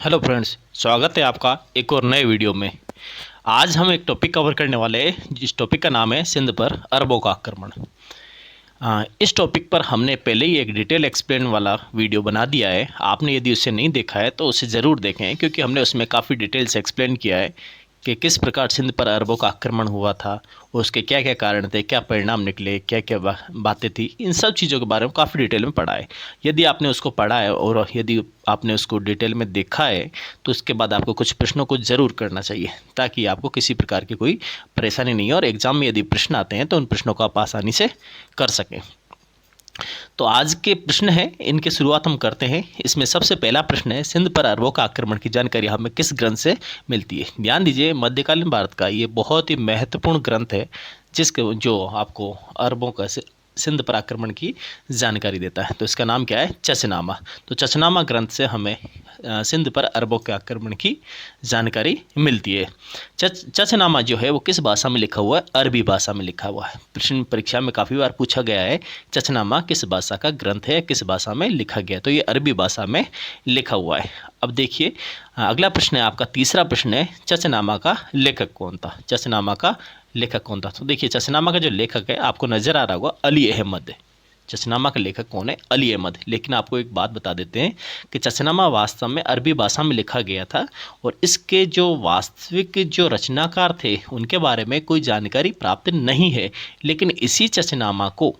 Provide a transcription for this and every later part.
Hello friends, स्वागत है आपका एक और नए वीडियो में। आज हम एक टॉपिक कवर करने वाले हैं जिस टॉपिक का नाम है सिंध पर अरबों का आक्रमण। इस टॉपिक पर हमने पहले ही एक डिटेल एक्सप्लेन वाला वीडियो बना दिया है। आपने यदि उसे नहीं देखा है तो उसे ज़रूर देखें, क्योंकि हमने उसमें काफ़ी डिटेल से एक्सप्लेन किया है कि किस प्रकार सिंध पर अरबों का आक्रमण हुआ था, उसके क्या क्या कारण थे, क्या परिणाम निकले, क्या क्या बातें थी। इन सब चीज़ों के बारे में काफ़ी डिटेल में पढ़ा है। यदि आपने उसको पढ़ा है और यदि आपने उसको डिटेल में देखा है तो उसके बाद आपको कुछ प्रश्नों को ज़रूर करना चाहिए, ताकि आपको किसी प्रकार की कोई परेशानी नहीं हो और एग्ज़ाम में यदि प्रश्न आते हैं तो उन प्रश्नों को आप आसानी से कर सकें। तो आज के प्रश्न हैं, इनकी शुरुआत हम करते हैं। इसमें सबसे पहला प्रश्न है, सिंध पर अरबों का आक्रमण की जानकारी हमें किस ग्रंथ से मिलती है। ध्यान दीजिए, मध्यकालीन भारत का ये बहुत ही महत्वपूर्ण ग्रंथ है जिसके जो आपको अरबों का सिंध पर आक्रमण की जानकारी देता है। तो इसका नाम क्या है? चचनामा। तो चचनामा ग्रंथ से हमें सिंध पर अरबों के आक्रमण की जानकारी मिलती है। चचनामा जो है वो किस भाषा में लिखा हुआ है? अरबी भाषा में लिखा हुआ है। प्रश्न परीक्षा में काफ़ी बार पूछा गया है, चचनामा किस भाषा का ग्रंथ है, किस भाषा में लिखा गया? तो ये अरबी भाषा में लिखा हुआ है। अब देखिए, अगला प्रश्न है आपका, तीसरा प्रश्न है, चचनामा का लेखक कौन था? चचनामा का लेखक कौन था? तो देखिए, चचनामा का जो लेखक है आपको नज़र आ रहा होगा, अली अहमद है। चचनामा का लेखक कौन है? अली अहमद। लेकिन आपको एक बात बता देते हैं कि चचनामा वास्तव में अरबी भाषा में लिखा गया था और इसके जो वास्तविक जो रचनाकार थे उनके बारे में कोई जानकारी प्राप्त नहीं है। लेकिन इसी चचनामा को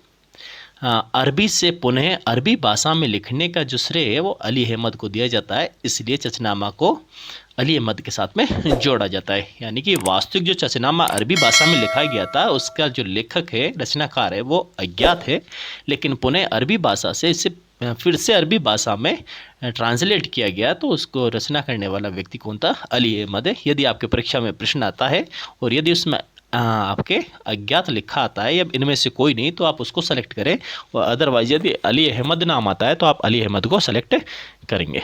अरबी से पुनः अरबी भाषा में लिखने का जो श्रेय है वो अली अहमद को दिया जाता है। इसलिए चचनामा को अली अहमद के साथ में जोड़ा जाता है। यानी कि वास्तविक जो चचनामा अरबी भाषा में लिखा गया था उसका जो लेखक है, रचनाकार है, वो अज्ञात है। लेकिन पुनः अरबी भाषा से इसे फिर से अरबी भाषा में ट्रांसलेट किया गया, तो उसको रचना करने वाला व्यक्ति कौन था? अली अहमद है। यदि आपके परीक्षा में प्रश्न आता है और यदि उसमें आपके अज्ञात लिखा आता है या इनमें से कोई नहीं, तो आप उसको सेलेक्ट करें। और अदरवाइज यदि अली अहमद नाम आता है तो आप अली अहमद को सेलेक्ट करेंगे।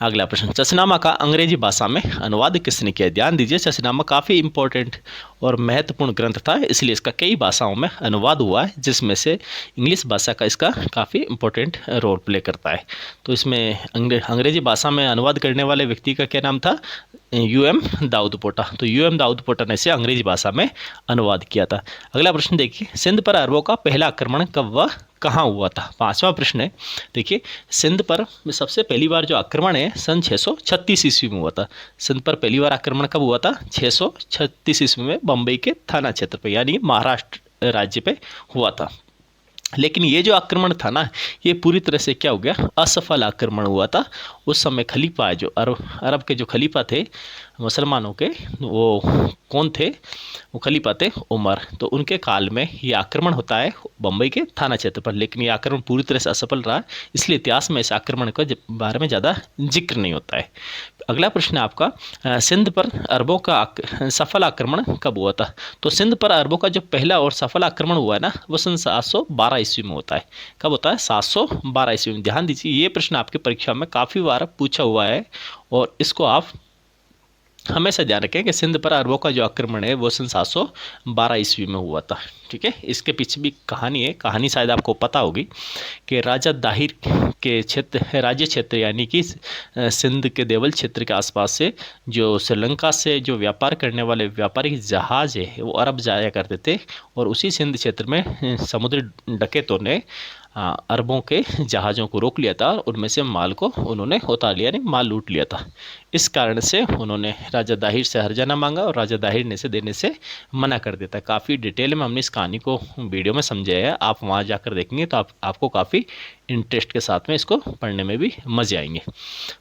अगला प्रश्न, चचनामा का अंग्रेजी भाषा में अनुवाद किसने किया? ध्यान दीजिए, चचनामा काफ़ी इंपॉर्टेंट और महत्वपूर्ण ग्रंथ था, इसलिए इसका कई भाषाओं में अनुवाद हुआ है, जिसमें से इंग्लिश भाषा का इसका काफ़ी इंपॉर्टेंट रोल प्ले करता है। तो इसमें अंग्रेजी भाषा में अनुवाद करने वाले व्यक्ति का क्या नाम था? यूएम दाऊदपोटा। तो यूएम दाऊदपोटा ने इसे अंग्रेजी भाषा में अनुवाद किया था। अगला प्रश्न देखिए, सिंध पर अरबों का पहला आक्रमण कब व कहाँ हुआ था? पांचवा प्रश्न है। देखिए, सिंध पर सबसे पहली बार जो आक्रमण है सन 636 ईस्वी में हुआ था। सिंध पर पहली बार आक्रमण कब हुआ था? 636 ईस्वी में बम्बई के थाना क्षेत्र पे, यानी महाराष्ट्र राज्य पे हुआ था। लेकिन ये जो आक्रमण था ना, ये पूरी तरह से क्या हो गया? असफल आक्रमण हुआ था। उस समय खलीफा जो अरब के जो खलीफा थे मुसलमानों के, वो कौन थे? वो खलीफा थे उमर। तो उनके काल में ये आक्रमण होता है बम्बई के थाना क्षेत्र पर। लेकिन ये आक्रमण पूरी तरह से असफल रहा, इसलिए इतिहास में इस आक्रमण के बारे में ज़्यादा जिक्र नहीं होता है। अगला प्रश्न है आपका, सिंध पर अरबों का सफल आक्रमण कब हुआ था? तो सिंध पर अरबों का जो पहला और सफल आक्रमण हुआ है ना, वो सन 712 ईस्वी में होता है। कब होता है? 712 ईस्वी में। ध्यान दीजिए, ये प्रश्न आपके परीक्षा में काफ़ी बार पूछा हुआ है और इसको आप हमेशा ध्यान रखें कि सिंध पर अरबों का जो आक्रमण है वो सन 712 ईस्वी में हुआ था। ठीक है, इसके पीछे भी कहानी है। कहानी शायद आपको पता होगी कि राजा दाहिर के क्षेत्र, राज्य क्षेत्र यानी कि सिंध के देवल क्षेत्र के आसपास से जो श्रीलंका से जो व्यापार करने वाले व्यापारिक जहाज है वो अरब जाया करते थे, और उसी सिंध क्षेत्र में समुद्री डकैतों ने अरबों के जहाज़ों को रोक लिया था और उनमें से माल को उन्होंने उतार लिया, यानी माल लूट लिया था। इस कारण से उन्होंने राजा दाहिर से हर्जाना मांगा और राजा दाहिर ने इसे देने से मना कर देता। काफ़ी डिटेल में हमने इस कहानी को वीडियो में समझाया है, आप वहाँ जाकर देखेंगे तो आपको काफ़ी इंटरेस्ट के साथ में इसको पढ़ने में भी मज़े आएंगे।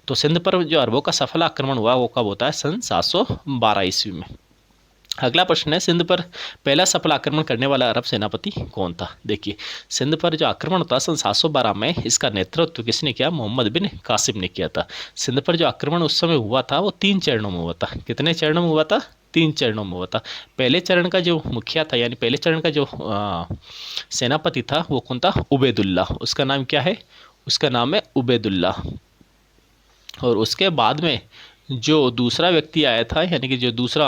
तो सिंध पर जो अरबों का सफल आक्रमण हुआ वो कब होता है? सन 712 ईस्वी में। अगला प्रश्न है, सिंध पर पहला सफल आक्रमण करने वाला अरब सेनापति कौन था? देखिए, सिंध पर जो आक्रमण होता है सन 712 में, इसका नेतृत्व किसने किया? मोहम्मद बिन कासिम ने किया था। सिंध पर जो आक्रमण उस समय हुआ था वो 3 चरणों में हुआ था। कितने चरणों में हुआ था? 3 चरणों में हुआ था। पहले चरण का जो मुखिया था, यानी पहले चरण का जो सेनापति था वो कौन था? उबैदुल्ला। उसका नाम क्या है? उसका नाम है उबैदुल्ला। और उसके बाद में जो दूसरा व्यक्ति आया था, यानी कि जो दूसरा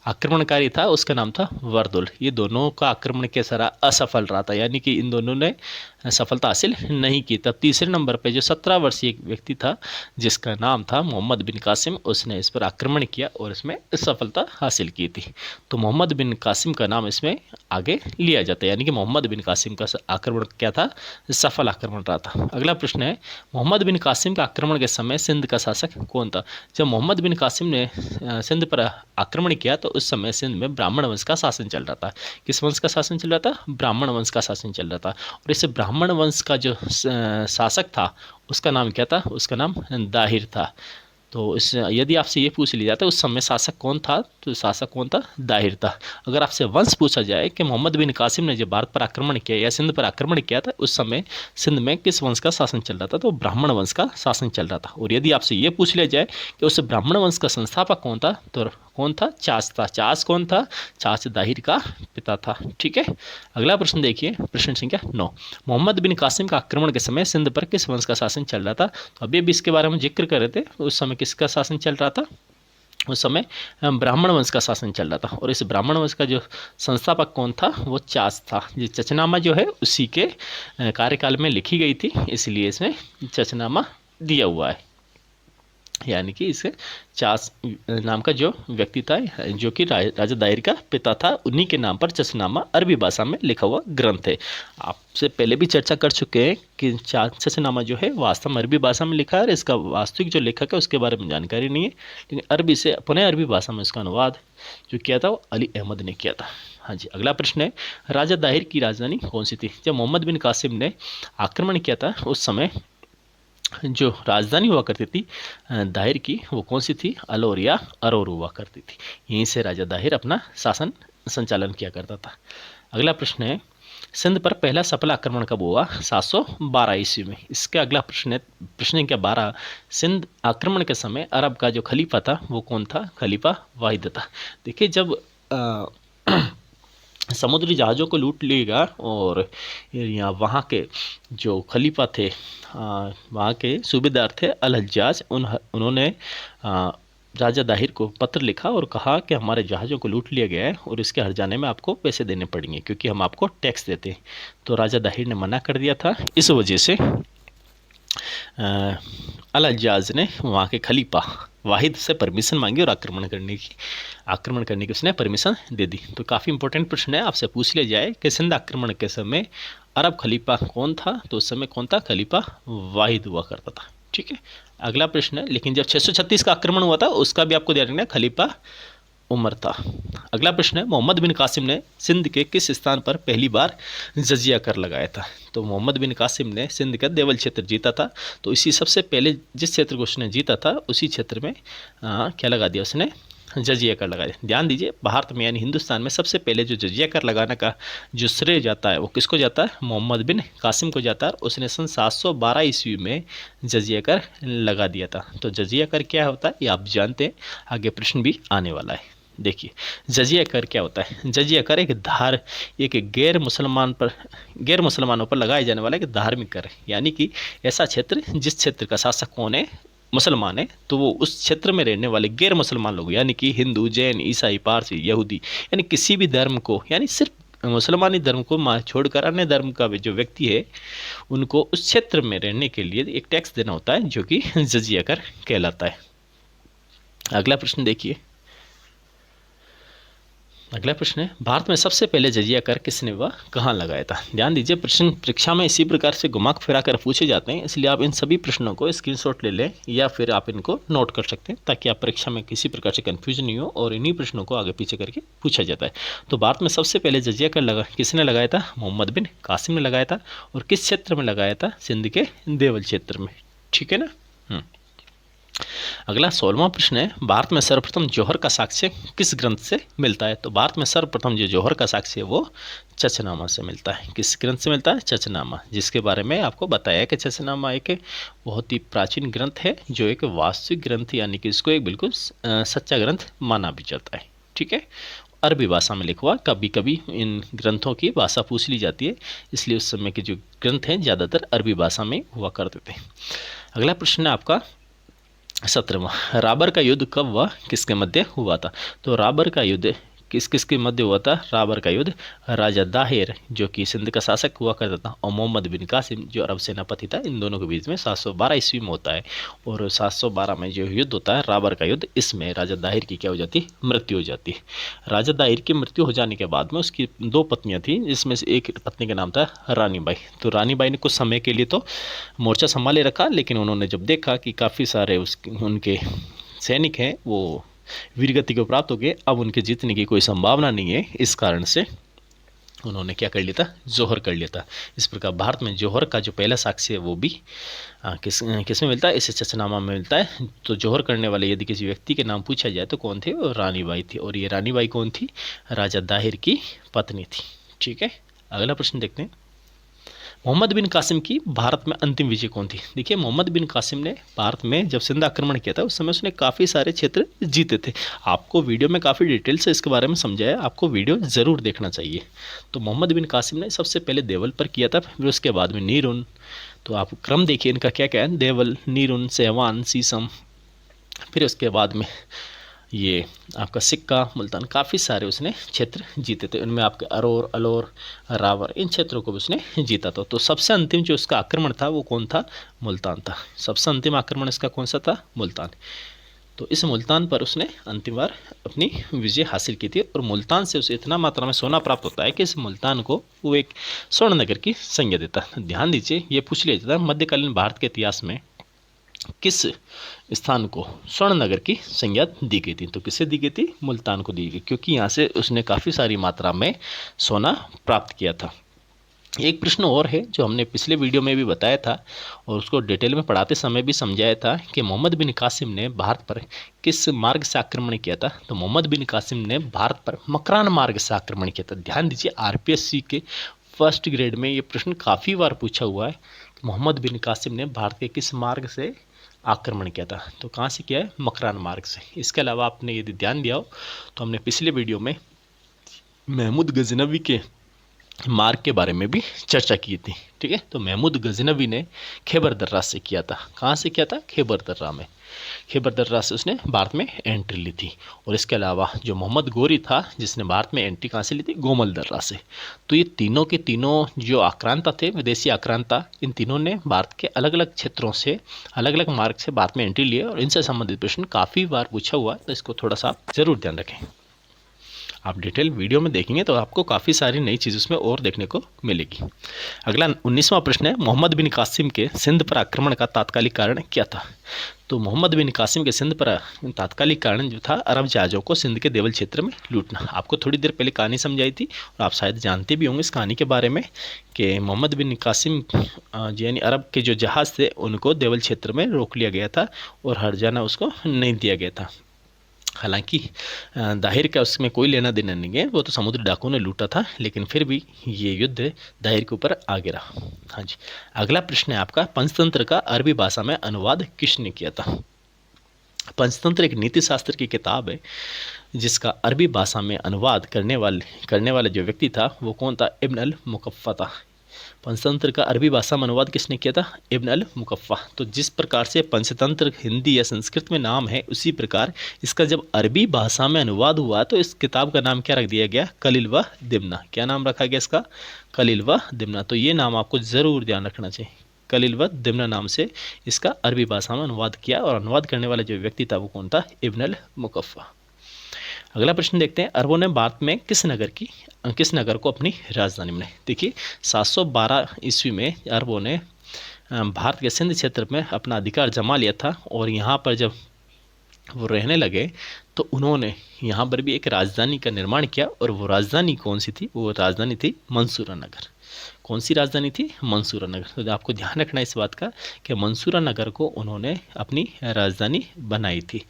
आक्रमणकारी था, उसका नाम था वर्दुल। ये दोनों का आक्रमण कैसा रहा? असफल रहा था, यानी कि इन दोनों ने सफलता हासिल नहीं की। तब तीसरे नंबर पे जो 17 वर्षीय एक व्यक्ति था जिसका नाम था मोहम्मद बिन कासिम, उसने इस पर आक्रमण किया और इसमें सफलता हासिल की थी। तो मोहम्मद बिन कासिम का नाम इसमें आगे लिया जाता है, यानी कि मोहम्मद बिन कासिम का आक्रमण क्या था, सफल आक्रमण रहा था। अगला प्रश्न है, मोहम्मद बिन कासिम के आक्रमण के समय सिंध का शासक कौन था? जब मोहम्मद बिन कासिम ने सिंध पर आक्रमण किया तो उस समय सिंध में ब्राह्मण वंश का शासन चल रहा था। किस वंश का शासन चल रहा था? ब्राह्मण वंश का शासन चल रहा था। और इस ब्राह्मण वंश का जो शासक था उसका नाम क्या था? उसका नाम दाहिर था। तो इस यदि आपसे ये पूछ लिया जाता है उस समय शासक कौन था, तो शासक कौन था? दाहिर था। अगर आपसे वंश पूछा जाए कि मोहम्मद बिन कासिम ने जब भारत पर आक्रमण किया या सिंध पर आक्रमण किया था उस समय सिंध में किस वंश का शासन चल रहा था? तो ब्राह्मण वंश का शासन चल रहा था। और यदि आपसे ये पूछ लिया जाए कि उस ब्राह्मण वंश का संस्थापक कौन था, तो कौन था? चाच था। चाच कौन था? चाच दाहिर का पिता था। ठीक है, अगला प्रश्न देखिए, प्रश्न संख्या 9। मोहम्मद बिन कासिम का आक्रमण के समय सिंध पर किस वंश का शासन चल रहा था? तो अभी इसके बारे में जिक्र कर रहे थे, उस समय किसका शासन चल रहा था? उस समय ब्राह्मण वंश का शासन चल रहा था। और इस ब्राह्मण वंश का जो संस्थापक कौन था? वो चाच था। ये चचनामा जो है उसी के कार्यकाल में लिखी गई थी, इसलिए इसमें चचनामा दिया हुआ है। यानी कि इसे चास नाम का जो व्यक्ति था जो कि राजा दाहिर का पिता था, उन्हीं के नाम पर चचनामा अरबी भाषा में लिखा हुआ ग्रंथ है। आपसे पहले भी चर्चा कर चुके हैं कि चचनामा जो है वास्तव में अरबी भाषा में लिखा है और इसका वास्तविक जो लेखक है उसके बारे में जानकारी नहीं है, लेकिन अरबी से पुनः अरबी भाषा में इसका अनुवाद जो किया था वो अली अहमद ने किया था। हाँ जी, अगला प्रश्न है, राजा दाहिर की राजधानी कौन सी थी? जब मोहम्मद बिन कासिम ने आक्रमण किया था उस समय जो राजधानी हुआ करती थी दाहिर की वो कौन सी थी? अलौर या अरौर हुआ करती थी। यहीं से राजा दाहिर अपना शासन संचालन किया करता था। अगला प्रश्न है, सिंध पर पहला सफल आक्रमण कब हुआ? 712 ईस्वी में। इसका अगला प्रश्न है, प्रश्न संख्या 12। सिंध आक्रमण के समय अरब का जो खलीफा था वो कौन था? खलीफा वाहिद था। देखिए, जब समुद्री जहाज़ों को लूट लेगा और यहाँ वहाँ के जो खलीफा थे, वहाँ के सूबेदार थे अल हज्जाज, उन्होंने राजा दाहिर को पत्र लिखा और कहा कि हमारे जहाज़ों को लूट लिया गया है और इसके हर जाने में आपको पैसे देने पड़ेंगे क्योंकि हम आपको टैक्स देते हैं। तो राजा दाहिर ने मना कर दिया था। इस वजह से अल हज्जाज ने वहाँ के खलीफा वाहिद से परमिशन मांगी और आक्रमण करने की उसने परमिशन दे दी। तो काफ़ी इंपॉर्टेंट प्रश्न है, आपसे पूछ लिया जाए कि सिंध आक्रमण के समय अरब खलीफा कौन था? तो उस समय कौन था? खलीफा वाहिद हुआ करता था। ठीक है, अगला प्रश्न है, लेकिन जब 636 का आक्रमण हुआ था उसका भी आपको ध्यान रखना है, खलीफा उमर था। अगला प्रश्न है, मोहम्मद बिन कासिम ने सिंध के किस स्थान पर पहली बार जजिया कर लगाया था? तो मोहम्मद बिन कासिम ने सिंध का देवल क्षेत्र जीता था। तो इसी सबसे पहले जिस क्षेत्र को उसने जीता था उसी क्षेत्र में क्या लगा दिया उसने? जजिया कर लगा दिया। ध्यान दीजिए, भारत में यानी हिंदुस्तान में सबसे पहले जो जजिया कर लगाने का जो श्रेय जाता है वो किसको जाता है? मोहम्मद बिन कासिम को जाता है। उसने सन 712 ईस्वी में जजिया कर लगा दिया था। तो जजिया कर क्या होता है ये आप जानते हैं, आगे प्रश्न भी आने वाला है। देखिए, जजिया कर क्या होता है? जजिया कर एक गैर मुसलमानों पर लगाए जाने वाला एक धार्मिक कर है। यानी कि ऐसा क्षेत्र जिस क्षेत्र का शासक कौन है? मुसलमान है, तो वो उस क्षेत्र में रहने वाले गैर मुसलमान लोग यानी कि हिंदू, जैन, ईसाई, पारसी, यहूदी, यानी किसी भी धर्म को, यानी सिर्फ मुसलमानी धर्म को छोड़कर अन्य धर्म का जो व्यक्ति है उनको उस क्षेत्र में रहने के लिए एक टैक्स देना होता है जो कि जजिया कर कहलाता है। अगला प्रश्न देखिए, अगला प्रश्न है, भारत में सबसे पहले जजिया कर किसने व कहाँ लगाया था? ध्यान दीजिए, प्रश्न परीक्षा में इसी प्रकार से घुमा फिरा कर पूछे जाते हैं, इसलिए आप इन सभी प्रश्नों को स्क्रीनशॉट ले लें या फिर आप इनको नोट कर सकते हैं ताकि आप परीक्षा में किसी प्रकार से कन्फ्यूजन नहीं हो और इन्हीं प्रश्नों को आगे पीछे करके पूछा जाता है। तो भारत में सबसे पहले जजिया कर किसने लगाया था? मोहम्मद बिन कासिम ने लगाया था। और किस क्षेत्र में लगाया था? सिंध के देवल क्षेत्र में। ठीक है ना। अगला 16वां प्रश्न है, भारत में सर्वप्रथम जौहर का साक्ष्य किस ग्रंथ से मिलता है? तो भारत में सर्वप्रथम जो जौहर का साक्ष्य है वो चचनामा से मिलता है। किस ग्रंथ से मिलता है? चचनामा, जिसके बारे में आपको बताया है कि चचनामा एक बहुत ही प्राचीन ग्रंथ है जो एक वास्तविक ग्रंथ यानी कि इसको एक बिल्कुल सच्चा ग्रंथ माना भी जाता है। ठीक है, अरबी भाषा में लिखा हुआ। कभी कभी इन ग्रंथों की भाषा पूछ ली जाती है, इसलिए उस समय के जो ग्रंथ हैं ज़्यादातर अरबी भाषा में हुआ करते थे। अगला प्रश्न है आपका 17वां, राबर का युद्ध कब व किसके मध्य हुआ था? तो राबर का युद्ध किस किस के मध्य हुआ था? राबर का युद्ध राजा दाहिर जो कि सिंध का शासक हुआ करता था और मोहम्मद बिन कासिम जो अरब सेनापति था, इन दोनों के बीच में 712 ईस्वी में होता है। और 712 में जो युद्ध होता है राबर का युद्ध, इसमें राजा दाहिर की क्या हो जाती है? मृत्यु हो जाती है। राजा दाहिर की मृत्यु हो जाने के बाद में उसकी 2 पत्नियां थी, जिसमें से एक पत्नी का नाम था रानी बाई। तो रानी बाई ने कुछ समय के लिए तो मोर्चा संभाले रखा, लेकिन उन्होंने जब देखा कि काफ़ी सारे उनके सैनिक हैं वो वीरगति को प्राप्त हो गए, अब उनके जीतने की कोई संभावना नहीं है, इस कारण से उन्होंने क्या कर लिया था? जोहर कर लिया था। इस प्रकार भारत में जोहर का जो पहला साक्ष्य है वो भी किस में मिलता है? इस चचनामा में मिलता है। तो जोहर करने वाले यदि किसी व्यक्ति के नाम पूछा जाए तो कौन थे? वो रानी बाई थी। और ये रानी बाई कौन थी? राजा दाहिर की पत्नी थी। ठीक है, अगला प्रश्न देखते हैं। मोहम्मद बिन कासिम की भारत में अंतिम विजय कौन थी? देखिए, मोहम्मद बिन कासिम ने भारत में जब सिंध आक्रमण किया था उस समय उसने काफ़ी सारे क्षेत्र जीते थे। आपको वीडियो में काफ़ी डिटेल से इसके बारे में समझाया, आपको वीडियो ज़रूर देखना चाहिए। तो मोहम्मद बिन कासिम ने सबसे पहले देवल पर किया था, फिर उसके बाद में नीरुन। तो आप क्रम देखिए इनका क्या क्या है? देवल, नीरुन, सेवान, सीसम, फिर उसके बाद में ये आपका सिक्का, मुल्तान, काफ़ी सारे उसने क्षेत्र जीते थे। उनमें आपके अरोर, अलोर, रावर, इन क्षेत्रों को भी उसने जीता था। तो सबसे अंतिम जो उसका आक्रमण था वो कौन था? मुल्तान था। सबसे अंतिम आक्रमण इसका कौन सा था? मुल्तान। तो इस मुल्तान पर उसने अंतिम बार अपनी विजय हासिल की थी। और मुल्तान से उसे इतना मात्रा में सोना प्राप्त होता है कि इस मुल्तान को वो एक स्वर्ण नगर की संज्ञा देता। ध्यान दीजिए, ये पूछ लिया जाता है मध्यकालीन भारत के इतिहास में किस स्थान को स्वर्ण नगर की संज्ञा दी गई थी? तो किसे दी गई थी? मुल्तान को दी गई, क्योंकि यहाँ से उसने काफ़ी सारी मात्रा में सोना प्राप्त किया था। एक प्रश्न और है जो हमने पिछले वीडियो में भी बताया था और उसको डिटेल में पढ़ाते समय भी समझाया था कि मोहम्मद बिन कासिम ने भारत पर किस मार्ग से आक्रमण किया था? तो मोहम्मद बिन कासिम ने भारत पर मकरान मार्ग से आक्रमण किया था। ध्यान दीजिए, आरपीएससी के फर्स्ट ग्रेड में ये प्रश्न काफ़ी बार पूछा हुआ है। मोहम्मद बिन कासिम ने भारत के किस मार्ग से आक्रमण किया था? तो कहाँ से किया है? मकरान मार्ग से। इसके अलावा आपने यदि ध्यान दिया हो तो हमने पिछले वीडियो में महमूद गजनवी के मार्ग के बारे में भी चर्चा की थी। ठीक है, तो महमूद गजनवी ने खैबर दर्रा से किया था। कहाँ से किया था? खैबर दर्रा में। खैबर दर्रा से उसने भारत में एंट्री ली थी। और इसके अलावा जो मोहम्मद गोरी था जिसने भारत में एंट्री कहाँ से ली थी? गोमल दर्रा से। तो ये तीनों के तीनों जो आक्रांता थे, विदेशी आक्रांता, इन तीनों ने भारत के अलग अलग क्षेत्रों से, अलग अलग मार्ग से भारत में एंट्री ली है। और इनसे संबंधित प्रश्न काफ़ी बार पूछा हुआ है, तो इसको थोड़ा सा आप जरूर ध्यान रखें। आप डिटेल वीडियो में देखेंगे तो आपको काफ़ी सारी नई चीज़ उसमें और देखने को मिलेगी। अगला 19वां प्रश्न है, मोहम्मद बिन कासिम के सिंध पर आक्रमण का तात्कालिक कारण क्या था? तो मोहम्मद बिन कासिम के सिंध पर तात्कालिक कारण जो था, अरब जहाज़ों को सिंध के देवल क्षेत्र में लूटना। आपको थोड़ी देर पहले कहानी समझाई थी और आप शायद जानते भी होंगे इस कहानी के बारे में कि मोहम्मद बिन कासिम यानी अरब के जो जहाज़ थे उनको देवल क्षेत्र में रोक लिया गया था और हर्जाना उसको नहीं दिया गया था। हालांकि दाहिर का उसमें कोई लेना देना नहीं है, वो तो समुद्री डाकुओं ने लूटा था, लेकिन फिर भी ये युद्ध दाहिर के ऊपर आ गिरा। हाँ जी, अगला प्रश्न है आपका, पंचतंत्र का अरबी भाषा में अनुवाद किसने किया था? पंचतंत्र एक नीति शास्त्र की किताब है जिसका अरबी भाषा में अनुवाद करने वाला जो व्यक्ति था वो कौन था? इब्न अल मुकफ़्फ़ा था। पंचतंत्र का अरबी भाषा में अनुवाद किसने किया था? इब्न अल मुकफ़्फ़ा। तो जिस प्रकार से पंचतंत्र हिंदी या संस्कृत में नाम है, उसी प्रकार इसका जब अरबी भाषा में अनुवाद हुआ तो इस किताब का नाम क्या रख दिया गया? कलील व दिमना। क्या नाम रखा गया इसका? कलील व दिमना। तो ये नाम आपको ज़रूर ध्यान रखना चाहिए। कलील व दिमना नाम से इसका अरबी भाषा में अनुवाद किया और अनुवाद करने वाला जो व्यक्ति था वो कौन था? इब्न अल मुकफ़्फ़ा। अगला प्रश्न देखते हैं, अरबों ने भारत में किस नगर को अपनी राजधानी बनाई? देखिए, 712 ईस्वी में अरबों ने भारत के सिंध क्षेत्र में अपना अधिकार जमा लिया था और यहाँ पर जब वो रहने लगे तो उन्होंने यहाँ पर भी एक राजधानी का निर्माण किया। और वो राजधानी कौन सी थी? वो राजधानी थी मंसूरा नगर। कौन सी राजधानी थी? मंसूरा नगर। तो आपको ध्यान रखना इस बात का कि मंसूरा नगर को उन्होंने अपनी राजधानी बनाई थी।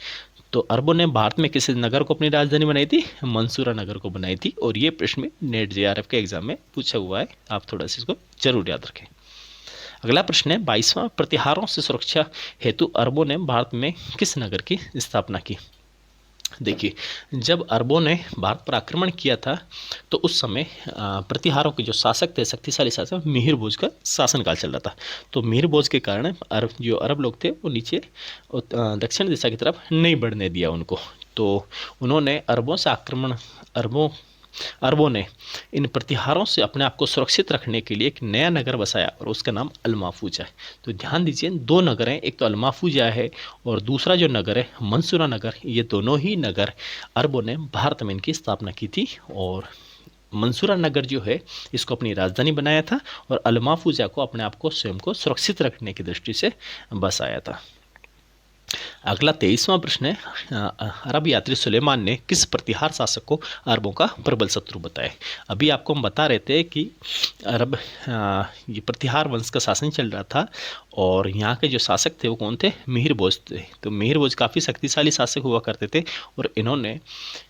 तो अरबों ने भारत में किस नगर को अपनी राजधानी बनाई थी? मंसूरा नगर को बनाई थी। और ये प्रश्न में नेट जेआरएफ के एग्जाम में पूछा हुआ है, आप थोड़ा सा इसको जरूर याद रखें। अगला प्रश्न है, 22वां प्रतिहारों से सुरक्षा हेतु अरबों ने भारत में किस नगर की स्थापना की? देखिए, जब अरबों ने भारत पर आक्रमण किया था तो उस समय प्रतिहारों के जो शासक थे, शक्तिशाली शासक, मिहिर भोज का शासनकाल चल रहा था। तो मिहिर भोज के कारण अरब लोग थे वो नीचे दक्षिण दिशा की तरफ नहीं बढ़ने दिया उनको। तो उन्होंने अरबों ने इन प्रतिहारों से अपने आप को सुरक्षित रखने के लिए एक नया नगर बसाया और उसका नाम अल महफूजा है। तो ध्यान दीजिए, दो नगर हैं, एक तो अल महफूजा है और दूसरा जो नगर है मंसूरा नगर। ये दोनों ही नगर अरबों ने भारत में इनकी स्थापना की थी। और मंसूरा नगर जो है इसको अपनी राजधानी बनाया था और अल महफूजा को अपने आप को स्वयं को सुरक्षित रखने की दृष्टि से बसाया था। अगला 23वां प्रश्न है, अरब यात्री सुलेमान ने किस प्रतिहार शासक को अरबों का प्रबल शत्रु बताया। अभी आपको हम बता रहे थे कि अरब ये प्रतिहार वंश का शासन चल रहा था और यहाँ के जो शासक थे वो कौन थे, मिहिर भोज थे। तो मिहिर भोज काफ़ी शक्तिशाली शासक हुआ करते थे और इन्होंने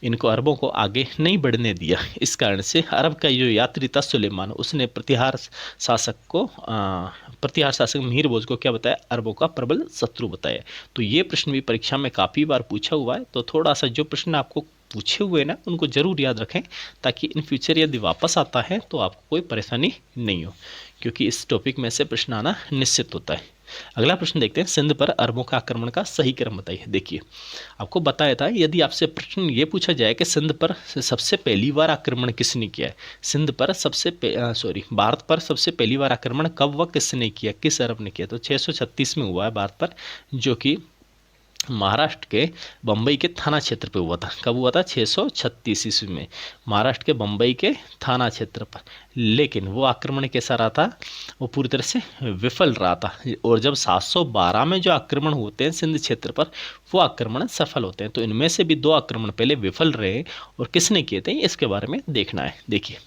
इनको अरबों को आगे नहीं बढ़ने दिया। इस कारण से अरब का जो यात्री था सुलेमान, उसने प्रतिहार शासक मिहिर भोज को क्या बताया, अरबों का प्रबल शत्रु बताया। तो ये प्रश्न भी परीक्षा में काफ़ी बार पूछा हुआ है। तो थोड़ा सा जो प्रश्न आपको पूछे हुए ना उनको जरूर याद रखें ताकि इन फ्यूचर यदि वापस आता है तो आपको कोई परेशानी नहीं हो, क्योंकि इस टॉपिक में से प्रश्न आना निश्चित होता है। अगला प्रश्न देखते हैं, सिंध पर अरबों का आक्रमण का सही क्रम बताइए। देखिए, आपको बताया था यदि आपसे प्रश्न ये पूछा जाए कि सिंध पर सबसे पहली बार आक्रमण किसने किया है, भारत पर सबसे पहली बार आक्रमण कब व किसने किया, किस अरब ने किया, तो 636 में हुआ है भारत पर, जो कि महाराष्ट्र के बम्बई के थाना क्षेत्र पे हुआ था। कब हुआ था, 636 ईस्वी में महाराष्ट्र के बम्बई के थाना क्षेत्र पर। लेकिन वो आक्रमण कैसा रहा था, वो पूरी तरह से विफल रहा था। और जब 712 में जो आक्रमण होते हैं सिंध क्षेत्र पर, वो आक्रमण सफल होते हैं। तो इनमें से भी 2 आक्रमण पहले विफल रहे और किसने किए थे इसके बारे में देखना है। देखिए,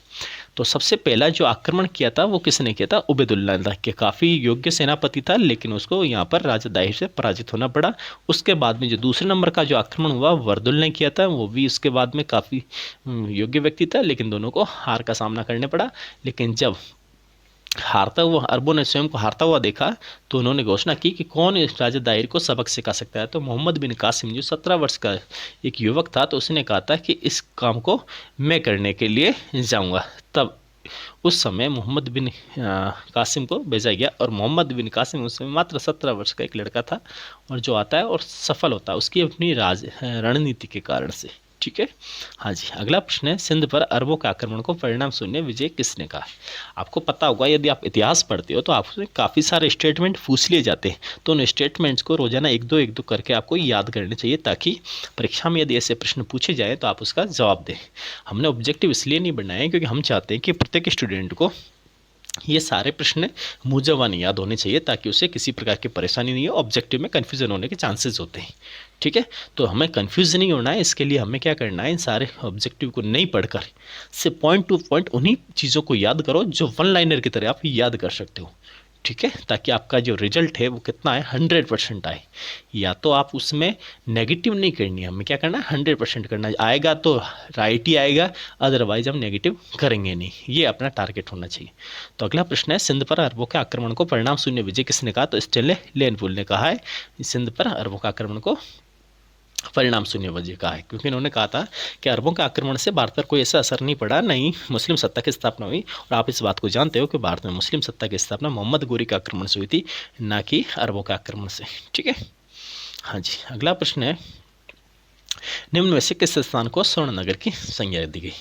तो सबसे पहला जो आक्रमण किया था वो किसने किया था, उबैदुल्ला के काफ़ी योग्य सेनापति था, लेकिन उसको यहाँ पर राजा दाहिर से पराजित होना पड़ा। उसके बाद में जो दूसरे नंबर का जो आक्रमण हुआ वर्दुल ने किया था, वो भी उसके बाद में काफ़ी योग्य व्यक्ति था, लेकिन दोनों को हार का सामना करना पड़ा। लेकिन जब हारता हुआ अरबों ने स्वयं को हारता हुआ देखा तो उन्होंने घोषणा की कि कौन इस राजा दाहिर को सबक सिखा सकता है। तो मोहम्मद बिन कासिम जो 17 वर्ष का एक युवक था, तो उसने कहा था कि इस काम को मैं करने के लिए जाऊंगा। तब उस समय मोहम्मद बिन कासिम को भेजा गया और मोहम्मद बिन कासिम उस समय मात्र 17 वर्ष का एक लड़का था और जो आता है और सफल होता है उसकी अपनी रणनीति के कारण से। ठीक है, हाँ जी। अगला प्रश्न है, सिंध पर अरबों के आक्रमण को परिणाम शून्य विजय किसने कहा। आपको पता होगा यदि आप इतिहास पढ़ते हो तो आपसे काफ़ी सारे स्टेटमेंट पूछ लिए जाते हैं, तो उन स्टेटमेंट्स को रोजाना एक दो करके आपको याद करने चाहिए ताकि परीक्षा में यदि ऐसे प्रश्न पूछे जाए तो आप उसका जवाब दें। हमने ऑब्जेक्टिव इसलिए नहीं बनाया क्योंकि हम चाहते हैं कि प्रत्येक स्टूडेंट को ये सारे प्रश्न मुझे याद होने चाहिए ताकि उसे किसी प्रकार की परेशानी नहीं हो, ऑब्जेक्टिव में कन्फ्यूजन होने के चांसेस होते हैं। ठीक है, तो हमें कन्फ्यूज नहीं होना है, इसके लिए हमें क्या करना है, इन सारे ऑब्जेक्टिव को नहीं पढ़कर से पॉइंट टू पॉइंट उन्हीं चीज़ों को याद करो जो वन लाइनर की तरह आप याद कर सकते हो। ठीक है, ताकि आपका जो रिजल्ट है वो कितना है, 100% आए। या तो आप उसमें नेगेटिव नहीं करनी है, हमें क्या करना है, 100% करना है। आएगा तो राइट ही आएगा, अदरवाइज हम नेगेटिव करेंगे नहीं, ये अपना टारगेट होना चाहिए। तो अगला प्रश्न है, सिंध पर अरबों के आक्रमण को परिणाम शून्य विजय किसने कहा, तो स्टेनले लेनपुल ने कहा है सिंध पर अरबों के आक्रमण को परिणाम शून्य वजह कहा है, क्योंकि इन्होंने कहा था कि अरबों के आक्रमण से भारत पर कोई ऐसा असर नहीं पड़ा, नहीं मुस्लिम सत्ता की स्थापना हुई। और आप इस बात को जानते हो कि भारत में मुस्लिम सत्ता की स्थापना मोहम्मद गोरी के आक्रमण से हुई थी, ना कि अरबों के आक्रमण से। ठीक है, हाँ जी। अगला प्रश्न है, निम्न में से किस स्थान को स्वर्ण नगर की संज्ञा दी गई।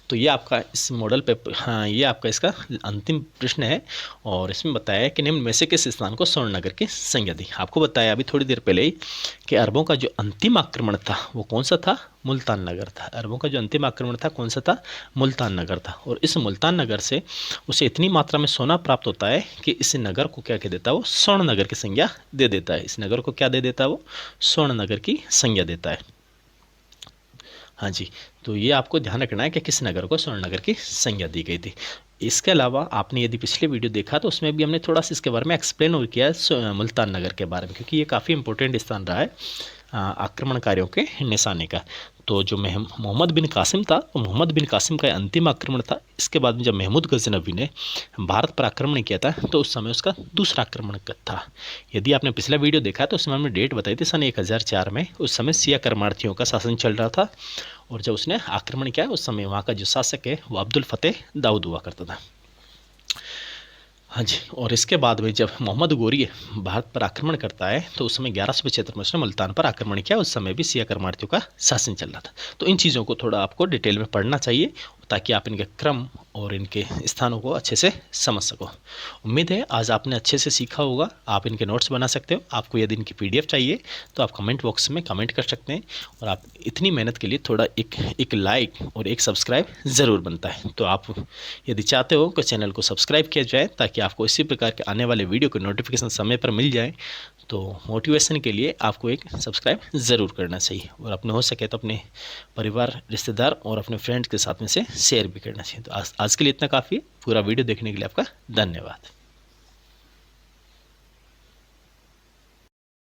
तो ये आपका इस मॉडल पे, हाँ ये आपका इसका अंतिम प्रश्न है और इसमें बताया है कि निम्न में से किस स्थान को स्वर्ण नगर की संज्ञा दी। आपको बताया अभी थोड़ी देर पहले ही कि अरबों का जो अंतिम आक्रमण था वो कौन सा था, मुल्तान नगर था। अरबों का जो अंतिम आक्रमण था कौन सा था, मुल्तान नगर था। और इस मुल्तान नगर से उसे इतनी मात्रा में सोना प्राप्त होता है कि इस नगर को क्या कह देता है, वो स्वर्ण नगर की संज्ञा दे देता है। इस नगर को क्या दे देता है, वो स्वर्ण नगर की संज्ञा देता है। हाँ जी, तो ये आपको ध्यान रखना है कि किस नगर को स्वर्ण नगर की संज्ञा दी गई थी। इसके अलावा आपने यदि पिछले वीडियो देखा तो उसमें भी हमने थोड़ा सा इसके बारे में एक्सप्लेन और किया है मुल्तान नगर के बारे में, क्योंकि ये काफ़ी इंपॉर्टेंट स्थान रहा है आक्रमणकारियों के निशाने का। तो जो मोहम्मद बिन कासिम था, तो मोहम्मद बिन कासिम का अंतिम आक्रमण था। इसके बाद में जब महमूद गजनवी ने भारत पर आक्रमण किया था, तो उस समय उसका दूसरा आक्रमण था। यदि आपने पिछला वीडियो देखा है तो उसमें हमने डेट बताई थी सन 1004 में। उस समय सिया कर्मार्थियों का शासन चल रहा था, और जब उसने आक्रमण किया उस समय वहाँ का जो शासक है वो अब्दुल फतेह दाऊद हुआ करता था। हाँ जी, और इसके बाद में जब मोहम्मद गोरी भारत पर आक्रमण करता है, तो उस समय 1175 में उसने मुल्तान पर आक्रमण किया। उस समय भी सिया कर्मार्थियों का शासन चल रहा था। तो इन चीज़ों को थोड़ा आपको डिटेल में पढ़ना चाहिए, ताकि आप इनके क्रम और इनके स्थानों को अच्छे से समझ सको। उम्मीद है आज आपने अच्छे से सीखा होगा। आप इनके नोट्स बना सकते हो। आपको यदि इनकी PDF चाहिए तो आप कमेंट बॉक्स में कमेंट कर सकते हैं। और आप इतनी मेहनत के लिए थोड़ा एक लाइक और एक सब्सक्राइब ज़रूर बनता है। तो आप यदि चाहते हो कि चैनल को सब्सक्राइब किया जाए, ताकि आपको इसी प्रकार के आने वाले वीडियो के नोटिफिकेशन समय पर मिल जाए, तो मोटिवेशन के लिए आपको एक सब्सक्राइब ज़रूर करना चाहिए। और अपने हो सके तो अपने परिवार, रिश्तेदार और अपने फ्रेंड्स के साथ में से शेयर भी करना चाहिए। तो आज के लिए इतना काफ़ी। पूरा वीडियो देखने के लिए आपका धन्यवाद।